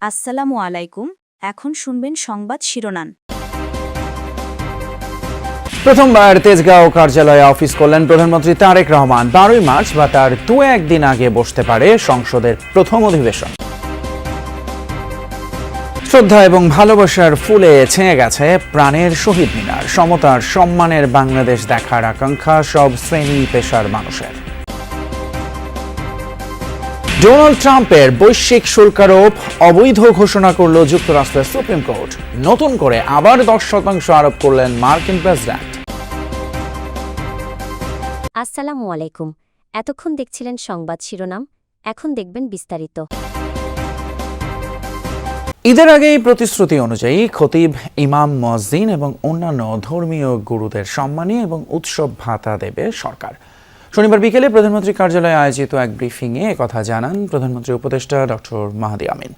আসসালামু আলাইকুম। এখন শুনবেন সংবাদ শিরোনাম। প্রথমবার তেজগাঁও কার্যালয়ে অফিস করলেন প্রধানমন্ত্রী তারেক রহমান। 12 মার্চ বা তার 2-1 দিন আগে বসতে পারে সংসদের প্রথম অধিবেশন। শ্রদ্ধা এবং ভালোবাসার ফুলে ছেয়ে গেছে প্রাণের শহীদ মিনার। সমতার সম্মানের বাংলাদেশ দেখার আকাঙ্ক্ষা সব শ্রেণী পেশার মানুষের। ডোনাল্ড ট্রাম্পের বৈশ্বিক শুল্কারোপ অবৈধ ঘোষণা করল যুক্তরাষ্ট্রের সুপ্রিম কোর্ট। নতুন করে আবার 10% আরোপ করলেন মার্কিন প্রেসিডেন্ট। আসসালামু আলাইকুম। এতক্ষণ দেখছিলেন সংবাদ শিরোনাম, এখন দেখবেন বিস্তারিত। ঈদের আগেই প্রতিশ্রুতি অনুযায়ী খতিব, ইমাম, মুয়াজ্জিন এবং অন্যান্য ধর্মীয় গুরুদের সম্মানী এবং উৎসব ভাতা দেবে সরকার। শনিবার বিকেলে প্রধানমন্ত্রী কার্যালয়ে আয়োজিত এক ব্রিফিংয়ে একথা জানান প্রধানমন্ত্রীর উপদেষ্টা ডক্টর মাহদি আমিন।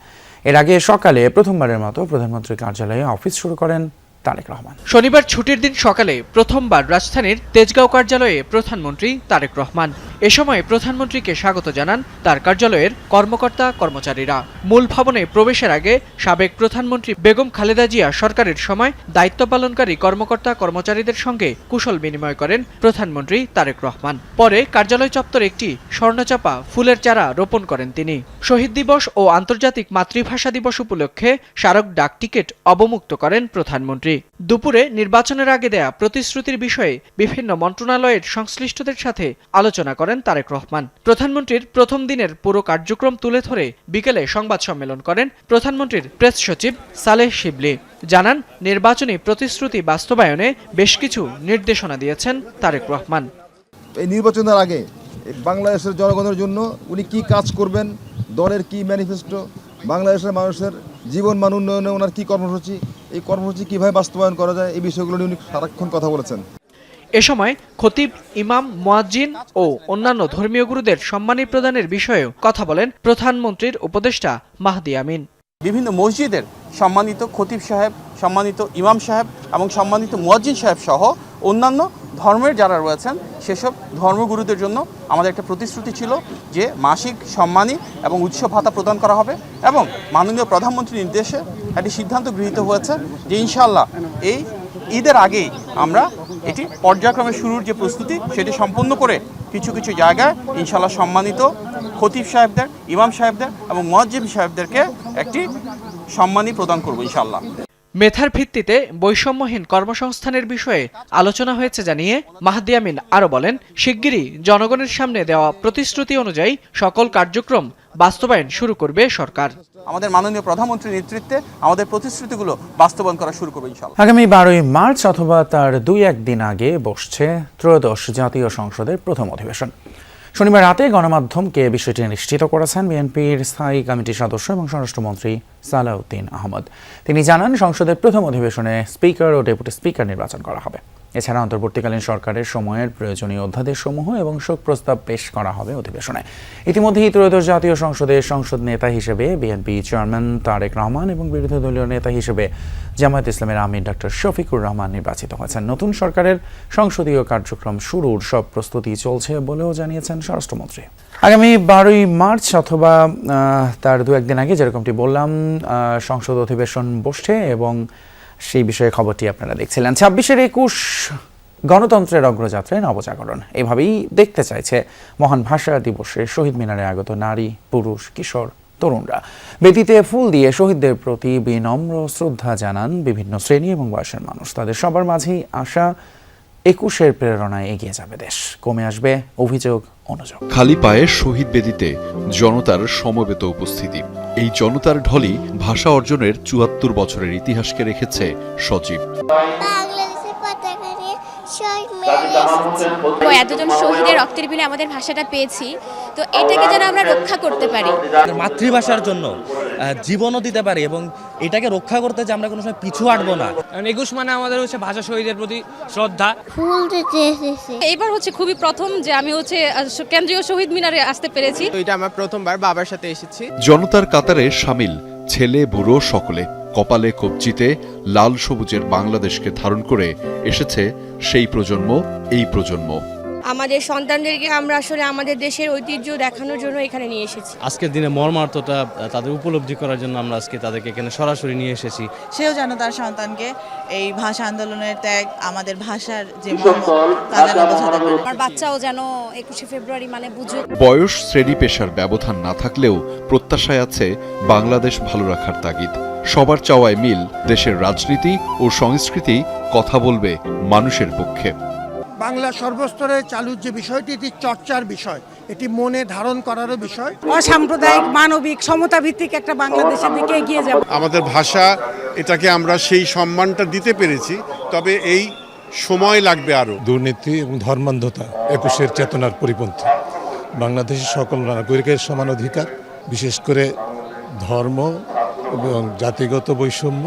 এর আগে সকালে প্রথমবারের মতো প্রধানমন্ত্রীর কার্যালয়ে অফিস শুরু করেন তারেক রহমান। শনিবার ছুটির দিন সকালে প্রথমবার রাজধানীর তেজগাঁও কার্যালয়ে প্রধানমন্ত্রী তারেক রহমান। এ সময় প্রধানমন্ত্রীকে স্বাগত জানান তার কার্যালয়ের কর্মকর্তা কর্মচারীরা। মূল ভবনে প্রবেশের আগে সাবেক প্রধানমন্ত্রী বেগম খালেদা জিয়া সরকারের সময় দায়িত্ব পালনকারী কর্মকর্তা কর্মচারীদের সঙ্গে কুশল বিনিময় করেন প্রধানমন্ত্রী তারেক রহমান। পরে কার্যালয় চত্বরে একটি স্বর্ণচাপা ফুলের চারা রোপণ করেন তিনি। শহীদ দিবস ও আন্তর্জাতিক মাতৃভাষা দিবস উপলক্ষে স্মারক ডাক টিকিট অবমুক্ত করেন প্রধানমন্ত্রী। দুপুরে নির্বাচনের আগে দেয়া প্রতিশ্রুতির বিষয়ে বিভিন্ন মন্ত্রণালয়ের সংশ্লিষ্টদের সাথে আলোচনা করেন তারেক রহমান। প্রধানমন্ত্রীর প্রথম দিনের পুরো কার্যক্রম তুলে ধরে বিকেলে সংবাদ সম্মেলন করেন প্রধানমন্ত্রীর প্রেস সচিব সালেহ শিবলি। জানান, নির্বাচনী প্রতিশ্রুতি বাস্তবায়নে বেশ কিছু নির্দেশনা দিয়েছেন তারেক রহমান। এই নির্বাচনের আগে বাংলাদেশের জনগণের জন্য উনি কি কাজ করবেন, দলের কি ম্যানিফেস্টো, বাংলাদেশের মানুষের জীবন মান উন্নয়নে ওনার কি কর্মসূচি, এই কর্মসূচি কীভাবে বাস্তবায়ন করা যায়, এই বিষয়গুলো নিয়ে উনি সারাক্ষণ কথা বলেছেন। এ সময় খতিব, ইমাম, মুয়াজ্জিন ও অন্যান্য ধর্মীয় গুরুদের সম্মানী প্রদানের বিষয়েও কথা বলেন প্রধানমন্ত্রীর উপদেষ্টা মাহদি আমিন। বিভিন্ন মসজিদের সম্মানিত খতিব সাহেব, সম্মানিত ইমাম সাহেব এবং সম্মানিত মুয়াজ্জিন সাহেব সহ অন্যান্য ধর্মের যারা রয়েছেন সেসব ধর্মগুরুদের জন্য আমাদের একটা প্রতিশ্রুতি ছিল যে মাসিক সম্মানী এবং উৎসব ভাতা প্রদান করা হবে, এবং মাননীয় প্রধানমন্ত্রীর নির্দেশে একটি সিদ্ধান্ত গৃহীত হয়েছে যে ইনশাআল্লাহ এই ঈদের আগেই আমরা এটি পর্যায়ক্রমে শুরুর যে প্রস্তুতি সেটি সম্পন্ন করে কিছু কিছু জায়গায় ইনশাআল্লাহ সম্মানিত খতিব সাহেবদের, ইমাম সাহেবদের এবং মুয়াজ্জিন সাহেবদেরকে একটি সম্মানী প্রদান করব ইনশাআল্লাহ। মেধার ভিত্তিতে বৈষম্যহীন কর্মসংস্থানের বিষয়ে আলোচনা হয়েছে জানিয়ে মাহদি আমিন আরও বলেন, শিগগিরই জনগণের সামনে দেওয়া প্রতিশ্রুতি অনুযায়ী সকল কার্যক্রম বাস্তবায়ন শুরু করবে সরকার। আমাদের মাননীয় প্রধানমন্ত্রীর নেতৃত্বে আমাদের প্রতিশ্রুতিগুলো বাস্তবায়ন করা শুরু করবে ইনশাআল্লাহ। আগামী 12 মার্চ অথবা তার 2-1 দিন আগে বসছে ত্রয়োদশ জাতীয় সংসদের প্রথম অধিবেশন। শনিবার রাতে গণমাধ্যমকে বিষয়টি নিশ্চিত করেছেন বিএনপির স্থায়ী কমিটির সদস্য এবং স্বরাষ্ট্রমন্ত্রী সালাউদ্দিন আহমদ। তিনি জানান, সংসদের প্রথম অধিবেশনে স্পিকার ও ডেপুটি স্পিকার নির্বাচন করা হবে। এছাড়া অন্তর্বর্তীকালীন সরকারের সময়ের প্রয়োজনীয় অধ্যাদেশসমূহ এবং শোক প্রস্তাব পেশ করা হবে অধিবেশনে। ইতিমধ্যেই ত্রয়োদশ জাতীয় সংসদের সংসদ নেতা হিসেবে বিএনপি চেয়ারম্যান তারেক রহমান এবং বিরোধী দলীয় নেতা হিসেবে জামায়াত ইসলামের আমির ডক্টর শফিকুর রহমান নির্বাচিত হয়েছেন। নতুন সরকারের সংসদীয় কার্যক্রম শুরুর সব প্রস্তুতি চলছে বলেও জানিয়েছেন স্বরাষ্ট্রমন্ত্রী। আগামী 12 মার্চ অথবা তার 2-1 দিন আগে, যেরকমটি বললাম, সংসদ অধিবেশন বসছে এবং সেই বিষয়ে খবরটি আপনারা দেখছিলেন। 26-21 গণতন্ত্রের অগ্রযাত্রায় নবজাগরণ, এভাবেই দেখতে চাইছে মহান ভাষা দিবসে শহীদ মিনারে আগত নারী, পুরুষ, কিশোর, তরুণরা। বেদিতে ফুল দিয়ে শহীদদের প্রতি বিনম্র শ্রদ্ধা জানান বিভিন্ন শ্রেণী এবং বয়সের মানুষ। তাদের সবার মাঝেই আশা 21-এর প্রেরণায় এগিয়ে যাবে দেশ, কমে আসবে অভিযোগ, অনুযোগ। খালি পায়ে শহীদ বেদিতে জনতার সমবেত উপস্থিতি। এই জনতার ঢলই ভাষা অর্জনের 74 বছরের ইতিহাসকে রেখেছে সজীব। এতজন শহীদের রক্তের বিলে আমাদের ভাষাটা পেয়েছি, তো এটাকে যেন আমরা রক্ষা করতে পারি, মাতৃভাষার জন্য জীবনও দিতে পারি এবং এটাকে রক্ষা করতে যে আমরা কোনো সময় পিছু হাঁটবো না। 21 মানে আমাদের হচ্ছে ভাষা শহীদের প্রতি শ্রদ্ধা। ফুল দিতে এসেছি। এইবার হচ্ছে খুবই প্রথম যে আমি হচ্ছে কেন্দ্রীয় শহীদ মিনারে আসতে পেরেছি। এটা আমার প্রথমবার বাবার সাথে এসেছি। জনতার কাতারে শামিল ছেলে বুড়ো সকলে, কপালে কবজিতে লাল সবুজের বাংলাদেশকে ধারণ করে এসেছে সেই প্রজন্ম, এই প্রজন্ম। আমাদের সন্তানদেরকে আমরা আসলে আমাদের দেশের ঐতিহ্য দেখানোর জন্য এখানে নিয়ে এসেছি। আজকের দিনে মর্মার্থটা তাদের উপলব্ধি করার জন্য আমরা আজকে তাদেরকে এখানে সরাসরি নিয়ে এসেছি। সেও যেন তার সন্তানকে এই ভাষা আন্দোলনের ত্যাগ, আমাদের ভাষার যে মর্ম তা যেন বোঝাতে পারে। আমার বাচ্চাও যেন 21শে ফেব্রুয়ারি মানে বুঝুক। বয়স, শ্রেণী পেশার ব্যবধান না থাকলেও প্রত্যাশায় আছে বাংলাদেশ ভালো রাখার তাগিদ। সবার চাওয়ায় মিল, দেশের রাজনীতি ও সংস্কৃতি কথা বলবে মানুষের পক্ষে। বাংলা সর্বস্তরে চালুর যে বিষয়টি, এটি চর্চার বিষয়, এটি মনে ধারণ করারও বিষয়। অসাম্প্রদায়িক, মানবিক, সমতা ভিত্তিক একটা বাংলাদেশের দিকে এগিয়ে যাব। আমাদের ভাষা, এটাকে আমরা সেই সম্মানটা দিতে পেরেছি, তবে এই সময় লাগবে আরো। দুর্নীতি এবং ধর্মান্ধতা 21-এর চেতনার পরিপন্থী। বাংলাদেশের সকল নাগরিকের সমান অধিকার, বিশেষ করে ধর্ম এবং জাতিগত বৈষম্য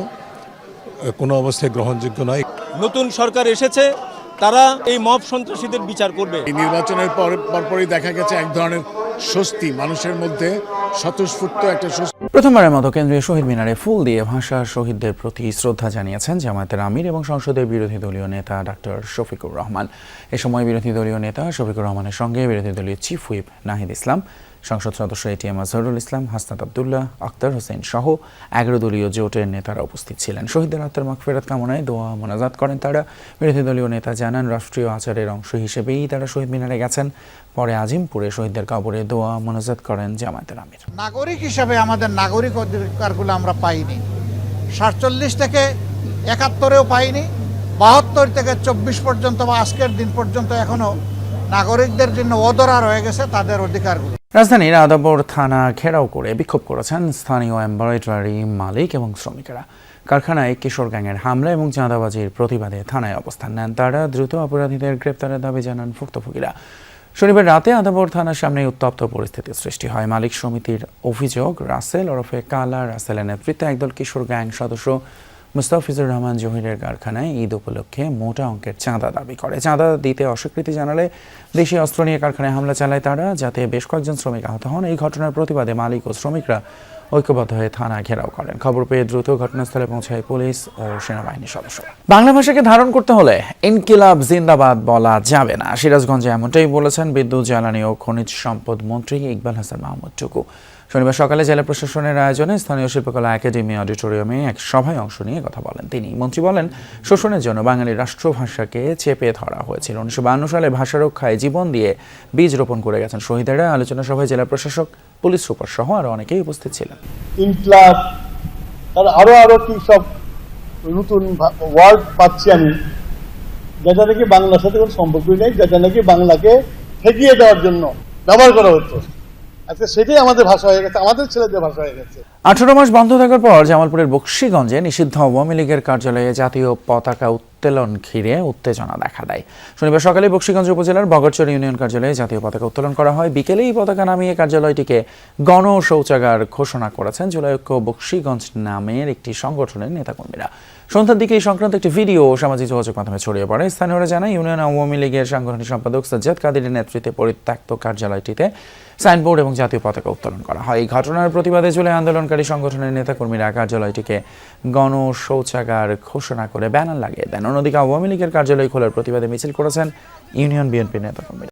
কোনো অবস্থায় গ্রহণযোগ্য নয়। নতুন সরকার এসেছে, তারা এই মব সন্ত্রাসীদের বিচার করবে। এই নির্বাচনের পরপরই দেখা গেছে এক ধরনের স্বস্তি মানুষের মধ্যে, স্বতঃস্ফূর্ত একটা স্বস্তি। প্রথমবারের মতো কেন্দ্রীয় শহীদ মিনারে ফুল দিয়ে ভাষা শহীদদের প্রতি শ্রদ্ধা জানিয়েছেন জামায়াতের আমির এবং সংসদের বিরোধী দলীয় নেতা ডাক্তার শফিকুর রহমান। এ সময় বিরোধী দলীয় নেতা শফিকুর রহমানের সঙ্গে বিরোধী দলীয় চিফ হুইপ নাহিদ ইসলাম, সংসদ সদস্য এটিএম আজহারুল ইসলাম, হাসনাত আবদুল্লাহ, আক্তার হোসেন সহ 11 দলীয় জোটের নেতারা উপস্থিত ছিলেন। শহীদদের আত্মার মাগফিরাত কামনায় দোয়া মোনাজাত করেন তারা। বিরোধী দলীয় নেতা জানান, রাষ্ট্রীয় আচারের অংশ হিসেবেই তারা শহীদ মিনারে গেছেন। পরে আজিমপুরে শহীদদের কবরে দোয়া মোনাজাত করেন জামায়াতের আমির। নাগরিক হিসাবে আমাদের নাগরিক অধিকারগুলো আমরা পাইনি। 47 থেকে 71-এও পাইনি, 72 থেকে 24 পর্যন্ত বা আজকের দিন পর্যন্ত এখনো নাগরিকদের জন্য অধরা রয়ে গেছে তাদের অধিকারগুলো। রাজধানীর আদাবর থানা ঘেরাও করে বিক্ষোভ করেছেন স্থানীয় এমব্রয়ডারি মালিক এবং শ্রমিকেরা। কারখানায় কিশোর গ্যাংয়ের হামলা এবং চাঁদাবাজির প্রতিবাদে থানায় অবস্থান নেন তারা। দ্রুত অপরাধীদের গ্রেপ্তারের দাবি জানান ভুক্তভোগীরা। শনিবার রাতে আদাবর থানার সামনে উত্তপ্ত পরিস্থিতির সৃষ্টি হয়। মালিক সমিতির অভিযোগ, রাসেল ওরফে কালা রাসেলের নেতৃত্বে একদল কিশোর গ্যাং সদস্য মুস্তাফিজুর রহমান জহিরের কারখানায় ঈদ উপলক্ষে মোটা অঙ্কের চাঁদা দাবি করে। চাঁদা দিতে অস্বীকৃতি জানালে দেশীয় অস্ত্র নিয়ে কারখানায় হামলা চালায় তারা, যাতে বেশ কয়েকজন শ্রমিক আহত হন। এই ঘটনার প্রতিবাদে মালিক ও শ্রমিকরা ঐক্যবদ্ধ হয়ে থানা ঘেরাও করেন। খবর পেয়ে দ্রুত ঘটনাস্থলে পৌঁছায় পুলিশ ও সেনাবাহিনীর সদস্যরা। বাংলা ভাষাকে ধারণ করতে হলে ইনকিলাব জিন্দাবাদ বলা যাবে না, সিরাজগঞ্জে এমনটাই বলেছেন বিদ্যুৎ, জ্বালানি ও খনিজ সম্পদ মন্ত্রী ইকবাল হাসান মাহমুদ টুকু। শনিবার সকালে জেলা প্রশাসনের আয়োজনে স্থানীয় শিল্পকলা একাডেমি অডিটোরিয়ামে এক সভায় অংশ নিয়ে কথা বলেন তিনি। মন্ত্রী বলেন, শোষণের জন্য বাঙালি রাষ্ট্রভাষাকে চেপে ধরা হয়েছিল। 1952 সালে ভাষা রক্ষায় জীবন দিয়ে বীজ রোপণ করে গেছেন শহীদেরা। আলোচনা সভায় জেলা প্রশাসক, পুলিশ সুপার সহ আরো অনেকেই উপস্থিত ছিলেন। ইনক্লাব, আরো কি সব নতুন ওয়ার্ড পাচ্ছি আমি, যেটা নাকি বাংলার সাথে কোনো সম্পর্কই নেই, যেটা নাকি বাংলাকে ঠেকিয়ে দেওয়ার জন্য ব্যবহার করা হতো। আচ্ছা, সেটাই আমাদের ভাষা হয়ে গেছে, আমাদের ছেলেদের ভাষা হয়ে গেছে। 18 মাস বন্ধ থাকার পর জামালপুরের বকশীগঞ্জে নিষিদ্ধ আওয়ামী লীগের কার্যালয়ে জাতীয় পতাকা উত্তোলন ঘিরে উত্তেজনা দেখা দেয়। শনিবার সকালে বকশীগঞ্জ উপজেলার বগরচর ইউনিয়ন কার্যালয়ে জাতীয় পতাকা উত্তোলন করা হয়। বিকেলে এই পতাকা নামিয়ে কার্যালয়টিকে গণ শৌচাগার ঘোষণা করেছেন জুলাই ঐক্য বকশীগঞ্জ নামের একটি সংগঠনের নেতাকর্মীরা। সন্ধ্যার দিকে এই সংক্রান্ত একটি ভিডিও সামাজিক যোগাযোগ মাধ্যমে ছড়িয়ে পড়ে। স্থানীয়রা জানায়, ইউনিয়ন আওয়ামী লীগের সাংগঠনিক সম্পাদক সাজ্জাদ কাদিরের নেতৃত্বে পরিত্যক্ত কার্যালয়টিতে সাইনবোর্ড এবং জাতীয় পতাকা উত্তোলন করা হয়। এই ঘটনার প্রতিবাদে জুলাই আন্দোলনকারী সংগঠনের নেতাকর্মীরা কার্যালয়টিকে গণ শৌচাগার ঘোষণা করে ব্যানার লাগিয়ে দেন। অন্যদিকে আওয়ামী লীগের কার্যালয় খোলার প্রতিবাদে মিছিল করেছেন ইউনিয়ন বিএনপি নেতাকর্মীরা।